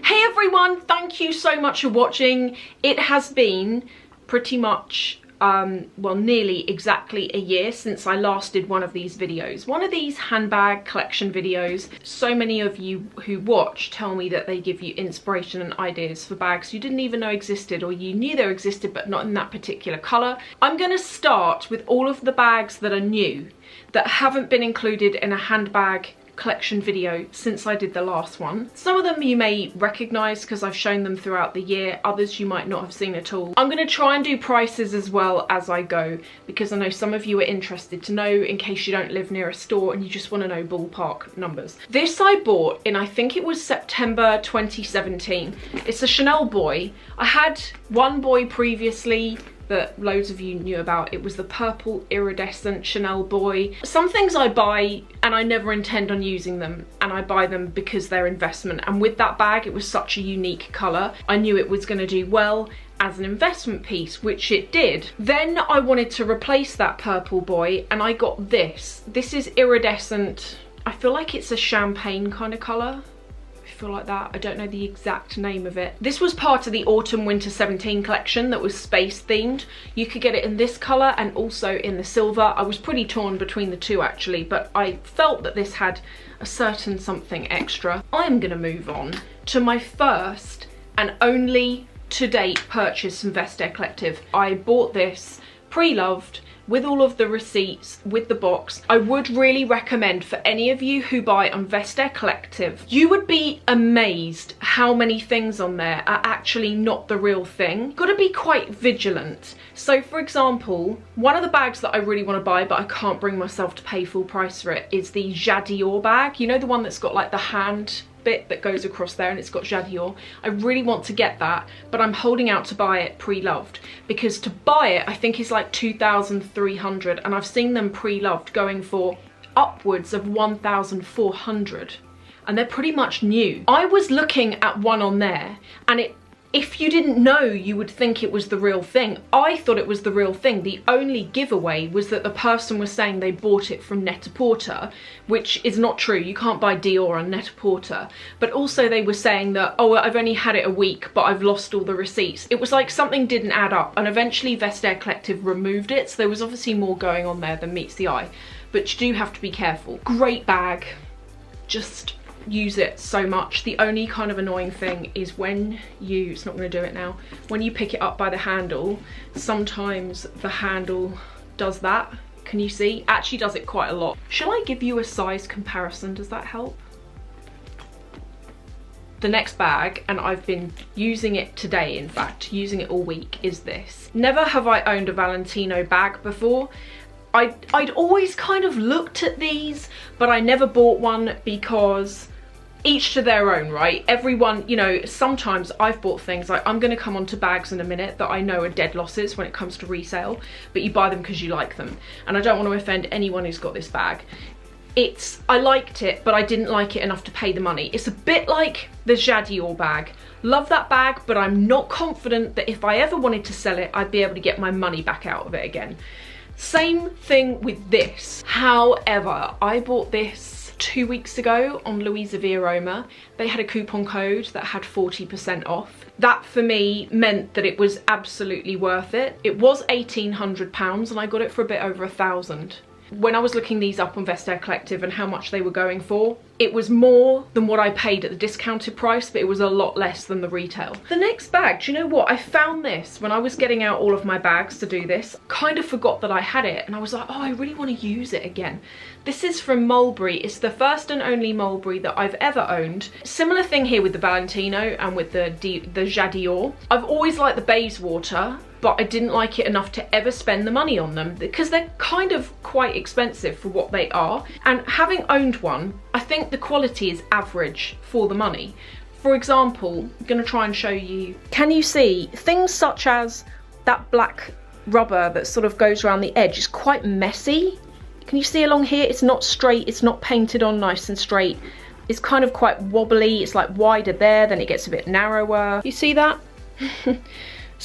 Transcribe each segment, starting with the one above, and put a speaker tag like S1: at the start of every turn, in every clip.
S1: Hey everyone, thank you so much for watching. It has been pretty much, well, nearly exactly a year since I last did one of these videos. One of these handbag collection videos. So many of you who watch tell me that they give you inspiration and ideas for bags you didn't even know existed, or you knew they existed but not in that particular colour. I'm going to start with all of the bags that are new, that haven't been included in a handbag collection video since I did the last one. Some of them you may recognise because I've shown them throughout the year, others you might not have seen at all. I'm going to try and do prices as well as I go, because I know some of you are interested to know in case you don't live near a store and you just want to know ballpark numbers. This I bought in, I think it was September 2017. It's a Chanel boy. I had one boy previously that loads of you knew about. It was the purple iridescent Chanel boy. Some things I buy and I never intend on using them, and I buy them because they're investment, and with that bag it was such a unique colour. I knew it was going to do well as an investment piece, which it did. Then I wanted to replace that purple boy and I got this. This is iridescent. I feel like it's a champagne kind of colour. Like that. I don't know the exact name of it. This was part of the autumn winter 17 collection that was space themed. You could get it in this colour and also in the silver. I was pretty torn between the two actually, but I felt that this had a certain something extra. I'm gonna move on to my first and only to date purchase from Vestiaire Collective. I bought this pre-loved with all of the receipts, with the box. I would really recommend for any of you who buy on Vestiaire Collective, you would be amazed how many things on there are actually not the real thing. Gotta be quite vigilant. So for example, one of the bags that I really want to buy but I can't bring myself to pay full price for it is the Dior bag. You know, the one that's got like the hand bit that goes across there and it's got Dior. I really want to get that, but I'm holding out to buy it pre-loved, because to buy it I think is like 2,300 and I've seen them pre-loved going for upwards of 1,400 and they're pretty much new. I was looking at one on there and if you didn't know, you would think it was the real thing. I thought it was the real thing. The only giveaway was that the person was saying they bought it from Net-a-Porter, which is not true. You can't buy Dior on Net-a-Porter. But also they were saying that, oh, I've only had it a week, but I've lost all the receipts. It was like something didn't add up, and eventually Vestiaire Collective removed it, so there was obviously more going on there than meets the eye. But you do have to be careful. Great bag, just use it so much. The only kind of annoying thing is when you, it's not going to do it now, when you pick it up by the handle, sometimes the handle does that. Can you see? Actually does it quite a lot. Shall I give you a size comparison? Does that help? The next bag, and I've been using it today, in fact, using it all week, is this. Never have I owned a Valentino bag before. I'd always kind of looked at these, but I never bought one because each to their own, right? Everyone, you know, sometimes I've bought things like, I'm going to come on to bags in a minute that I know are dead losses when it comes to resale, but you buy them because you like them. And I don't want to offend anyone who's got this bag. I liked it, but I didn't like it enough to pay the money. It's a bit like the Dior bag. Love that bag, but I'm not confident that if I ever wanted to sell it, I'd be able to get my money back out of it again. Same thing with this. However, I bought this 2 weeks ago on Louisa Diorama. They had a coupon code that had 40% off. That for me meant that it was absolutely worth it. It was £1,800 and I got it for a bit over £1,000. When I was looking these up on Vestiaire Collective and how much they were going for, it was more than what I paid at the discounted price, but it was a lot less than the retail. The next bag, do you know what? I found this when I was getting out all of my bags to do this. Kind of forgot that I had it and I was like, oh, I really want to use it again. This is from Mulberry. It's the first and only Mulberry that I've ever owned. Similar thing here with the Valentino and with the Dior. I've always liked the Bayswater, but I didn't like it enough to ever spend the money on them because they're kind of quite expensive for what they are. And having owned one, I think the quality is average for the money. For example, I'm gonna try and show you. Can you see things such as that black rubber that sort of goes around the edge is quite messy? Can you see along here? It's not straight, it's not painted on nice and straight. It's kind of quite wobbly. It's like wider there, then it gets a bit narrower. You see that?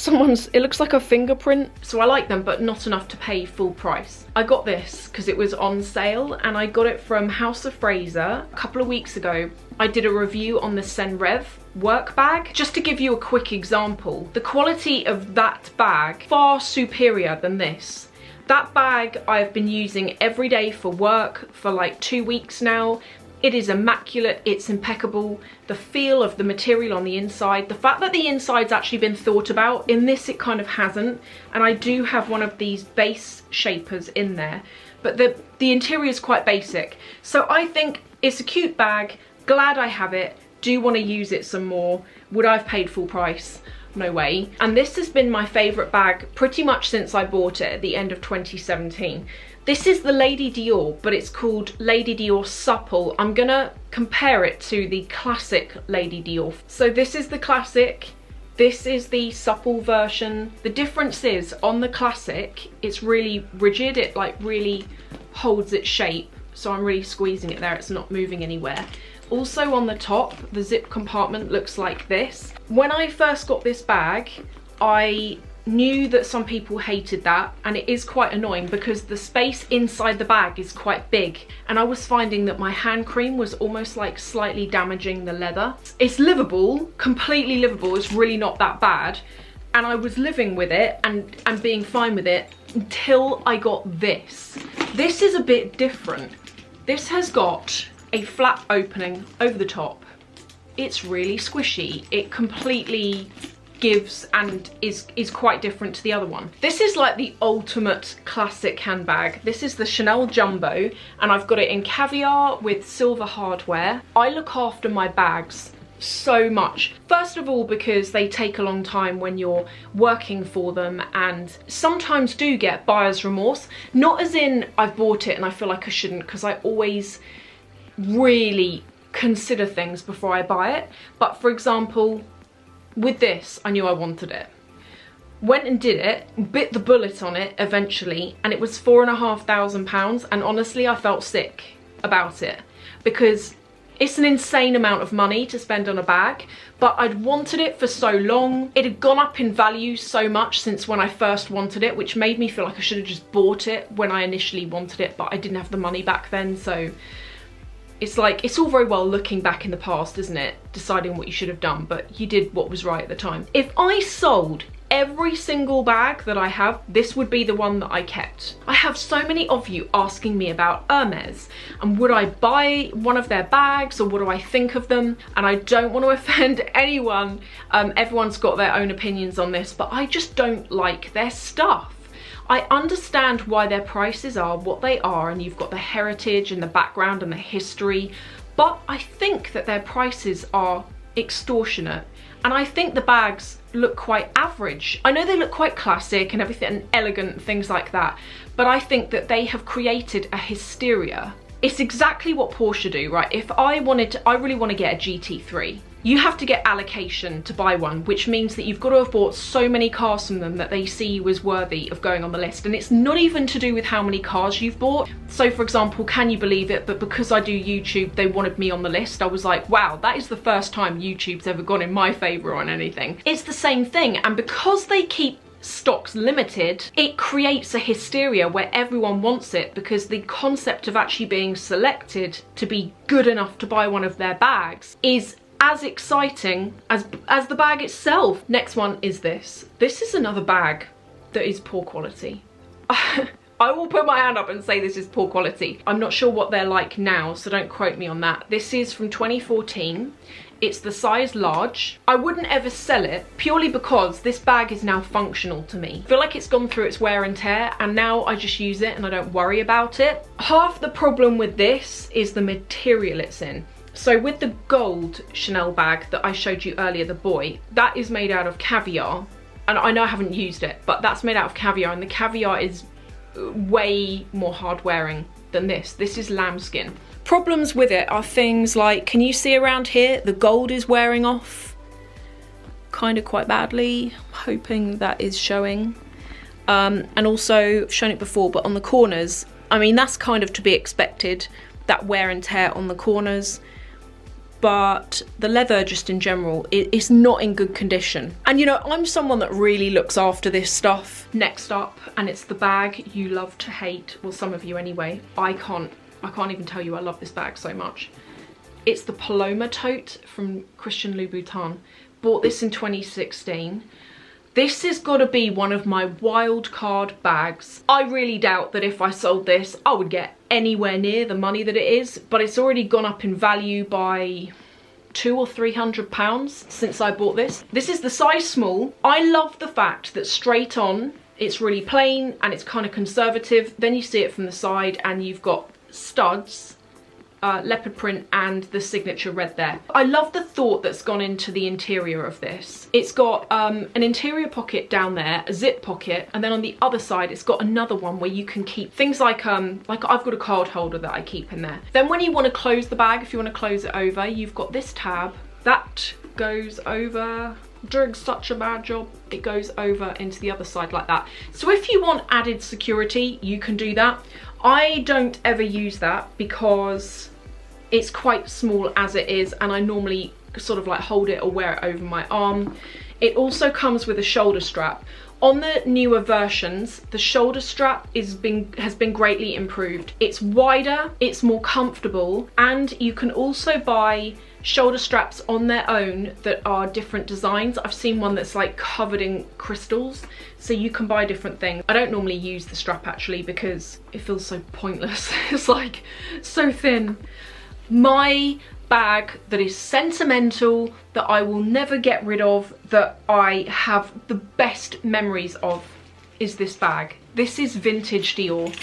S1: it looks like a fingerprint. So I like them, but not enough to pay full price. I got this because it was on sale, and I got it from House of Fraser a couple of weeks ago. I did a review on the Senrev work bag. Just to give you a quick example, the quality of that bag, far superior than this. That bag I've been using every day for work for like 2 weeks now. It is immaculate, it's impeccable. The feel of the material on the inside, the fact that the inside's actually been thought about, in this it kind of hasn't. And I do have one of these base shapers in there, but the interior is quite basic. So I think it's a cute bag, glad I have it, do want to use it some more. Would I have paid full price? No way. And this has been my favourite bag pretty much since I bought it at the end of 2017. This is the Lady Dior, but it's called Lady Dior Supple. I'm gonna compare it to the classic Lady Dior. So this is the classic, this is the supple version. The difference is, on the classic, it's really rigid, it like really holds its shape. So I'm really squeezing it there, it's not moving anywhere. Also on the top, the zip compartment looks like this. When I first got this bag, I knew that some people hated that, and it is quite annoying because the space inside the bag is quite big, and I was finding that my hand cream was almost like slightly damaging the leather. It's livable, completely livable, it's really not that bad, and I was living with it and being fine with it until I got this. This is a bit different. This has got a flap opening over the top. It's really squishy. It completely gives and is quite different to the other one. This is like the ultimate classic handbag. This is the Chanel Jumbo, and I've got it in caviar with silver hardware. I look after my bags so much. First of all, because they take a long time when you're working for them, and sometimes do get buyer's remorse. Not as in I've bought it and I feel like I shouldn't, because I always really consider things before I buy it. But for example, with this, I knew I wanted it. Went and did it, bit the bullet on it eventually, and it was £4,500, and honestly I felt sick about it because it's an insane amount of money to spend on a bag, but I'd wanted it for so long. It had gone up in value so much since when I first wanted it, which made me feel like I should have just bought it when I initially wanted it, but I didn't have the money back then. So it's like, it's all very well looking back in the past, isn't it? Deciding what you should have done, but you did what was right at the time. If I sold every single bag that I have, this would be the one that I kept. I have so many of you asking me about HERMES and would I buy one of their bags, or what do I think of them? And I don't want to offend anyone. Everyone's got their own opinions on this, but I just don't like their stuff. I understand why their prices are what they are, and you've got the heritage and the background and the history, but I think that their prices are extortionate, and I think the bags look quite average. I know they look quite classic and everything and elegant and things like that, but I think that they have created a hysteria. It's exactly what Porsche do, right? If I really want to get a GT3, you have to get allocation to buy one, which means that you've got to have bought so many cars from them that they see you as worthy of going on the list. And it's not even to do with how many cars you've bought. So for example, can you believe it, but because I do YouTube, they wanted me on the list. I was like, wow, that is the first time YouTube's ever gone in my favour on anything. It's the same thing, and because they keep stocks limited, it creates a hysteria where everyone wants it, because the concept of actually being selected to be good enough to buy one of their bags is as exciting as the bag itself. Next one is this. This is another bag that is poor quality. I will put my hand up and say this is poor quality. I'm not sure what they're like now, so don't quote me on that. This is from 2014. It's the size large. I wouldn't ever sell it purely because this bag is now functional to me. I feel like it's gone through its wear and tear, and now I just use it and I don't worry about it. Half the problem with this is the material it's in. So with the gold Chanel bag that I showed you earlier, the boy, that is made out of caviar. And I know I haven't used it, but that's made out of caviar, and the caviar is way more hard wearing than this. This is lambskin. Problems with it are things like, can you see around here? The gold is wearing off kind of quite badly. I'm hoping that is showing. And also, I've shown it before, but on the corners, I mean, that's kind of to be expected, that wear and tear on the corners. but the leather just in general is not in good condition. And you know, I'm someone that really looks after this stuff. Next up, and it's the bag you love to hate, well, some of you anyway. I can't even tell you I love this bag so much. It's the Paloma tote from Christian Louboutin. Bought this in 2016. This has got to be one of my wild card bags. I really doubt that if I sold this, I would get anywhere near the money that it is, but it's already gone up in value by £200 or £300 since I bought this. This is the size small. I love the fact that straight on, it's really plain and it's kind of conservative. Then you see it from the side and you've got studs, leopard print and the signature red there. I love the thought that's gone into the interior of this. It's got an interior pocket down there, a zip pocket, and then on the other side it's got another one where you can keep things like I've got a card holder that I keep in there. Then when you want to close the bag, if you want to close it over, you've got this tab that goes over. Doing such a bad job, it goes over into the other side like that. So if you want added security, you can do that. I don't ever use that because it's quite small as it is, and I normally sort of like hold it or wear it over my arm. It also comes with a shoulder strap. On the newer versions, the shoulder strap has been greatly improved. It's wider, it's more comfortable, and you can also buy shoulder straps on their own that are different designs. I've seen one that's like covered in crystals, so you can buy different things. I don't normally use the strap actually because it feels so pointless. It's like so thin. My bag that is sentimental, that I will never get rid of, that I have the best memories of, is this bag. This is vintage Dior.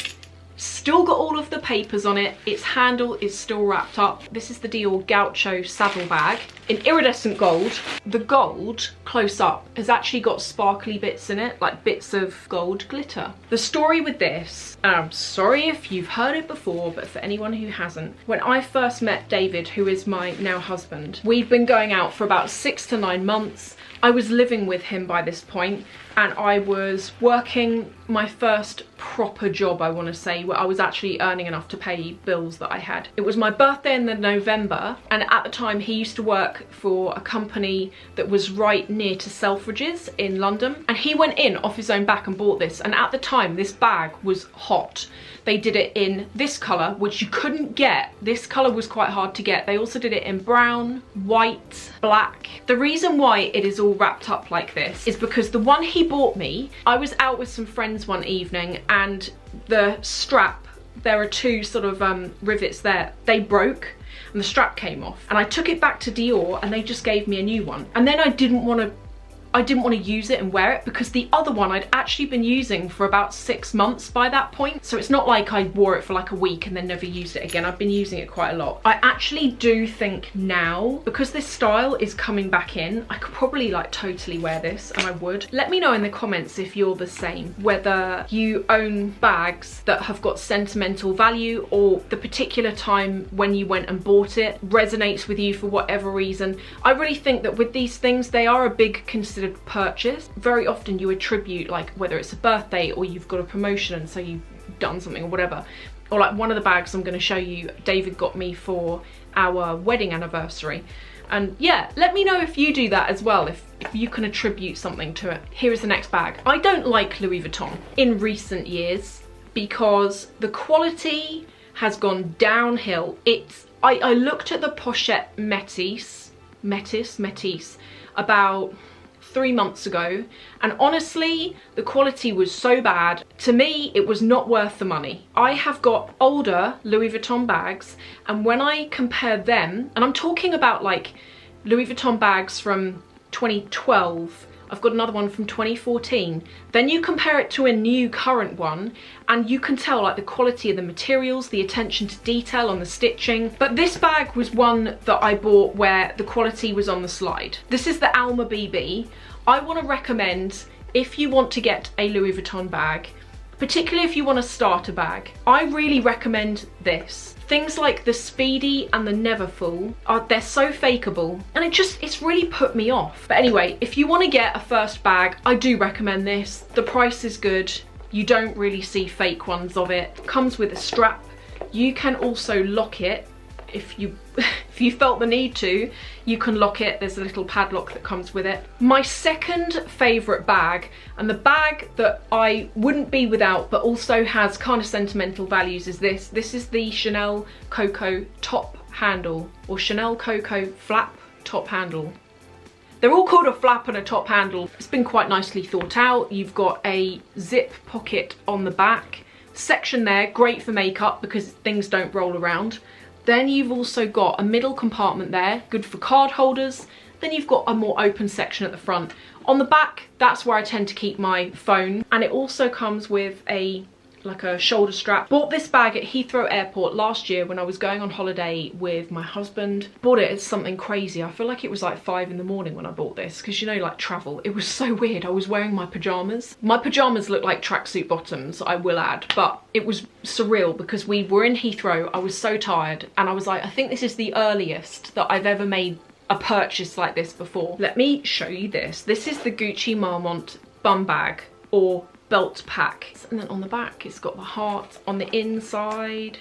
S1: Still got all of the papers on it. Its handle is still wrapped up. This is the Dior Gaucho Saddle Bag in iridescent gold. The gold, close up, has actually got sparkly bits in it, like bits of gold glitter. The story with this, and I'm sorry if you've heard it before, but for anyone who hasn't, when I first met David, who is my now husband, we'd been going out for about 6 to 9 months. I was living with him by this point, and I was working my first proper job, I want to say, where I was actually earning enough to pay bills that I had. It was my birthday in November, and at the time he used to work for a company that was right near to Selfridges in London, and he went in off his own back and bought this, and at the time this bag was hot. They did it in this colour, which you couldn't get. This colour was quite hard to get. They also did it in brown, white, black. The reason why it is all wrapped up like this is because the one he bought me, I was out with some friends one evening and the strap, there are two sort of rivets there, they broke and the strap came off. And I took it back to Dior and they just gave me a new one. And then I didn't want to use it and wear it because the other one I'd actually been using for about 6 months by that point. So it's not like I wore it for like a week and then never used it again. I've been using it quite a lot. I actually do think now, because this style is coming back in, I could probably like totally wear this, and I would. Let me know in the comments if you're the same, whether you own bags that have got sentimental value or the particular time when you went and bought it resonates with you for whatever reason. I really think that with these things, they are a big consideration purchase. Very often you attribute, like, whether it's a birthday or you've got a promotion and so you've done something or whatever, or like one of the bags I'm going to show you, David got me for our wedding anniversary. And yeah, let me know if you do that as well, if you can attribute something to it. Here is the next bag. I don't like Louis Vuitton in recent years because the quality has gone downhill. I looked at the Pochette Métis about 3 months ago, and honestly the quality was so bad. To me it was not worth the money. I have got older Louis Vuitton bags, and when I compare them, and I'm talking about like Louis Vuitton bags from 2012, I've got another one from 2014, then you compare it to a new current one and you can tell like the quality of the materials, the attention to detail on the stitching. But this bag was one that I bought where the quality was on the slide. This is the Alma BB. I want to recommend, if you want to get a Louis Vuitton bag, particularly if you want a starter bag, I really recommend this. Things like the Speedy and the Neverfull, they're so fakeable, and it's really put me off. But anyway, if you want to get a first bag, I do recommend this. The price is good. You don't really see fake ones of it. Comes with a strap. You can also lock it if you if you felt the need to, you can lock it. There's a little padlock that comes with it. My second favourite bag, and the bag that I wouldn't be without but also has kind of sentimental values, is this. This is the Chanel COCO Top Handle, or Chanel COCO Flap Top Handle. They're all called a flap and a top handle. It's been quite nicely thought out. You've got a zip pocket on the back section there, great for makeup because things don't roll around. Then you've also got a middle compartment there, good for card holders. Then you've got a more open section at the front. On the back, that's where I tend to keep my phone, and it also comes with like a shoulder strap. Bought this bag at Heathrow Airport last year when I was going on holiday with my husband. Bought it as something crazy. I feel like it was like 5 in the morning when I bought this, because you know, like travel, it was so weird. I was wearing my pajamas. My pajamas look like tracksuit bottoms, I will add, but it was surreal because we were in Heathrow. I was so tired and I was like, I think this is the earliest that I've ever made a purchase like this before. Let me show you this. This is the Gucci Marmont bum bag, or belt pack, and then on the back it's got the heart. On the inside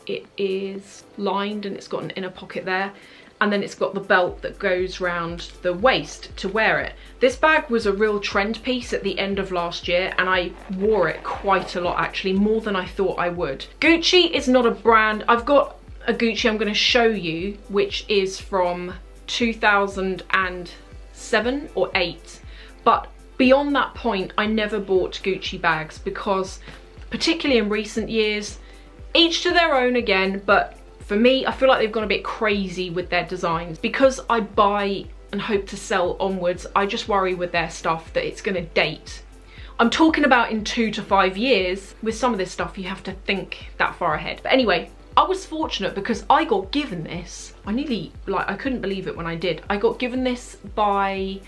S1: it is lined and it's got an inner pocket there, and then it's got the belt that goes round the waist to wear it. This bag was a real trend piece at the end of last year, and I wore it quite a lot, actually, more than I thought I would. Gucci is not a brand. I've got a Gucci I'm going to show you, which is from 2007 or 8, but beyond that point, I never bought Gucci bags because, particularly in recent years, each to their own again, but for me, I feel like they've gone a bit crazy with their designs. Because I buy and hope to sell onwards, I just worry with their stuff that it's gonna date. I'm talking about in 2 to 5 years. With some of this stuff, you have to think that far ahead. But anyway, I was fortunate because I got given this. I couldn't believe it when I did. I got given this by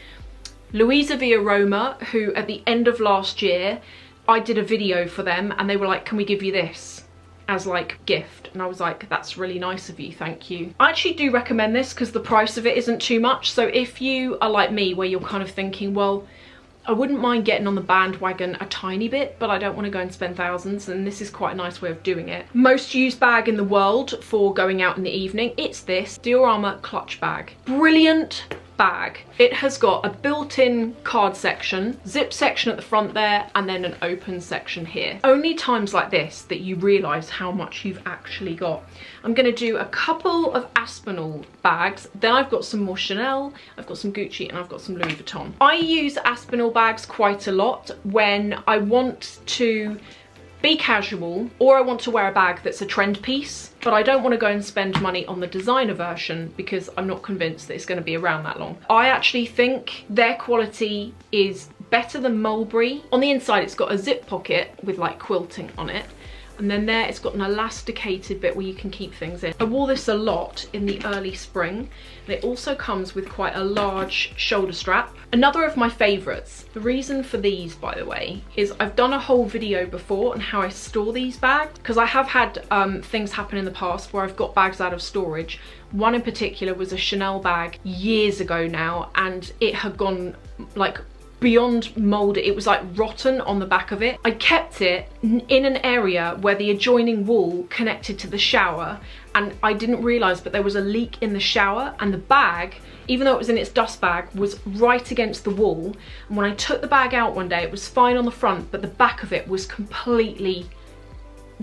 S1: Louisa via Roma, who at the end of last year, I did a video for them and they were like, can we give you this as like gift? And I was like, that's really nice of you, thank you. I actually do recommend this because the price of it isn't too much. So if you are like me, where you're kind of thinking, well, I wouldn't mind getting on the bandwagon a tiny bit, but I don't want to go and spend thousands, and this is quite a nice way of doing it. Most used bag in the world for going out in the evening, it's this Diorama Clutch bag. Brilliant bag. It has got a built-in card section, zip section at the front there, and then an open section here. Only times like this that you realise how much you've actually got. I'm going to do a couple of Aspinal bags, then I've got some more Chanel, I've got some Gucci, and I've got some Louis Vuitton. I use Aspinal bags quite a lot when I want to be casual, or I want to wear a bag that's a trend piece, but I don't want to go and spend money on the designer version because I'm not convinced that it's going to be around that long. I actually think their quality is better than Mulberry. On the inside it's got a zip pocket with like quilting on it, and then there it's got an elasticated bit where you can keep things in. I wore this a lot in the early spring, and it also comes with quite a large shoulder strap. Another of my favourites. The reason for these, by the way, is I've done a whole video before on how I store these bags, because I have had things happen in the past where I've got bags out of storage. One in particular was a Chanel bag years ago now, and it had gone like beyond mould. It was like rotten on the back of it. I kept it in an area where the adjoining wall connected to the shower, and I didn't realise, but there was a leak in the shower, and the bag, even though it was in its dust bag, was right against the wall. And when I took the bag out one day, it was fine on the front, but the back of it was completely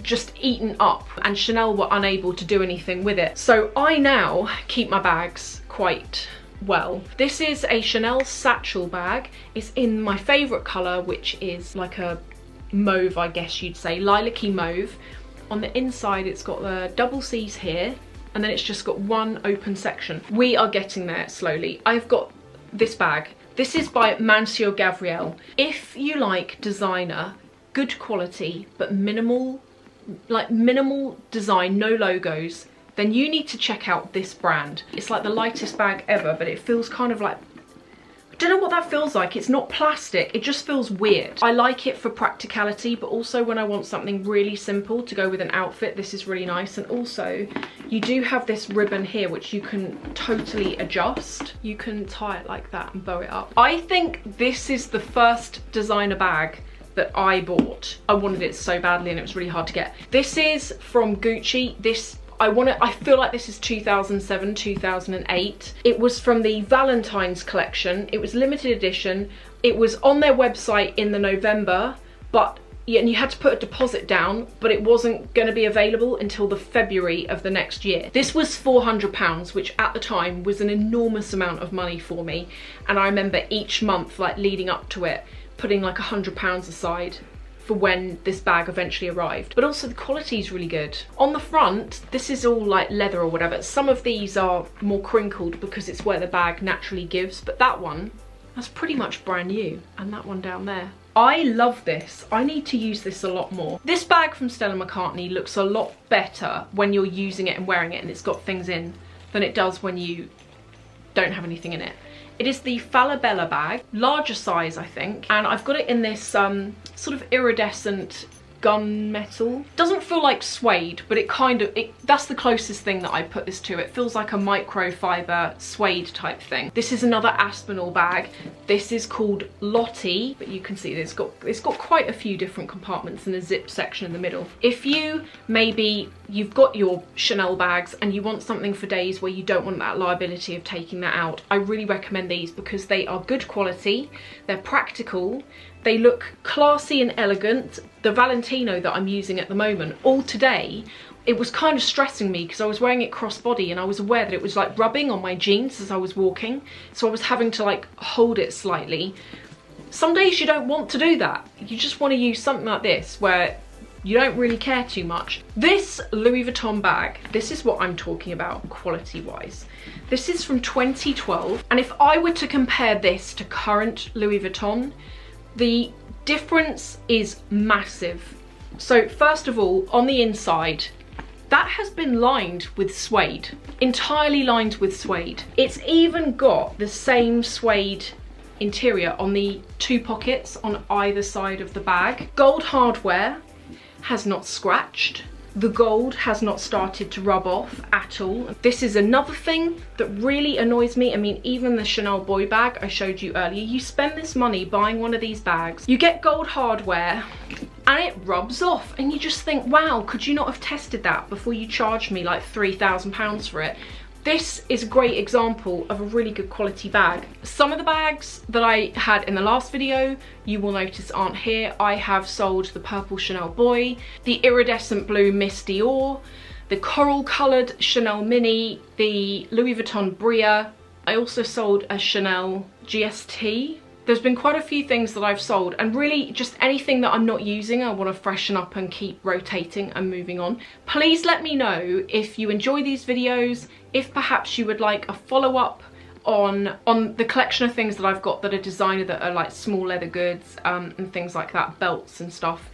S1: just eaten up, and Chanel were unable to do anything with it. So I now keep my bags quite well. This is a Chanel Satchel bag. It's in my favourite colour, which is like a mauve, I guess you'd say, lilac-y mauve. On the inside it's got the double C's here, and then it's just got one open section. We are getting there slowly. I've got this bag. This is by Mansur Gavriel. If you like designer, good quality, but minimal design, no logos, then you need to check out this brand. It's like the lightest bag ever, but it feels kind of like, I don't know what that feels like. It's not plastic, it just feels weird. I like it for practicality, but also when I want something really simple to go with an outfit, this is really nice. And also, you do have this ribbon here, which you can totally adjust. You can tie it like that and bow it up. I think this is the first designer bag that I bought. I wanted it so badly and it was really hard to get. This is from Gucci. This I feel like this is 2007, 2008. It was from the Valentine's collection. It was limited edition. It was on their website in the November, but yeah, and you had to put a deposit down, but it wasn't going to be available until the February of the next year. This was £400, which at the time was an enormous amount of money for me. And I remember each month, like leading up to it, putting like £100 aside for when this bag eventually arrived. But also the quality is really good. On the front, this is all like leather or whatever. Some of these are more crinkled because it's where the bag naturally gives, but that one, that's pretty much brand new. And that one down there. I love this. I need to use this a lot more. This bag from Stella McCartney looks a lot better when you're using it and wearing it and it's got things in than it does when you don't have anything in it. It is the Falabella bag, larger size I think, and I've got it in this sort of iridescent gunmetal. Doesn't feel like suede, but that's the closest thing that I put this to. It feels like a microfiber suede type thing. This is another Aspinal bag. This is called Lottie, but you can see it's got quite a few different compartments and a zip section in the middle. If you've got your Chanel bags and you want something for days where you don't want that liability of taking that out, I really recommend these because they are good quality, they're practical, they look classy and elegant. The Valentino that I'm using at the moment, all today, it was kind of stressing me because I was wearing it crossbody and I was aware that it was like rubbing on my jeans as I was walking. So I was having to like hold it slightly. Some days you don't want to do that. You just want to use something like this where you don't really care too much. This Louis Vuitton bag, this is what I'm talking about quality wise. This is from 2012. And if I were to compare this to current Louis Vuitton, the difference is massive. So first of all, on the inside, that has been lined with suede, entirely lined with suede. It's even got the same suede interior on the two pockets on either side of the bag. Gold hardware has not scratched. The gold has not started to rub off at all. This is another thing that really annoys me. I mean, even the Chanel boy bag I showed you earlier, you spend this money buying one of these bags, you get gold hardware and it rubs off and you just think, wow, could you not have tested that before you charged me like £3,000 for it? This is a great example of a really good quality bag. Some of the bags that I had in the last video, you will notice aren't here. I have sold the purple Chanel Boy, the iridescent blue Miss Dior, the coral coloured Chanel Mini, the Louis Vuitton Bria. I also sold a Chanel GST. There's been quite a few things that I've sold, and really just anything that I'm not using, I want to freshen up and keep rotating and moving on. Please let me know if you enjoy these videos, if perhaps you would like a follow-up on the collection of things that I've got that are designer, that are like small leather goods and things like that, belts and stuff.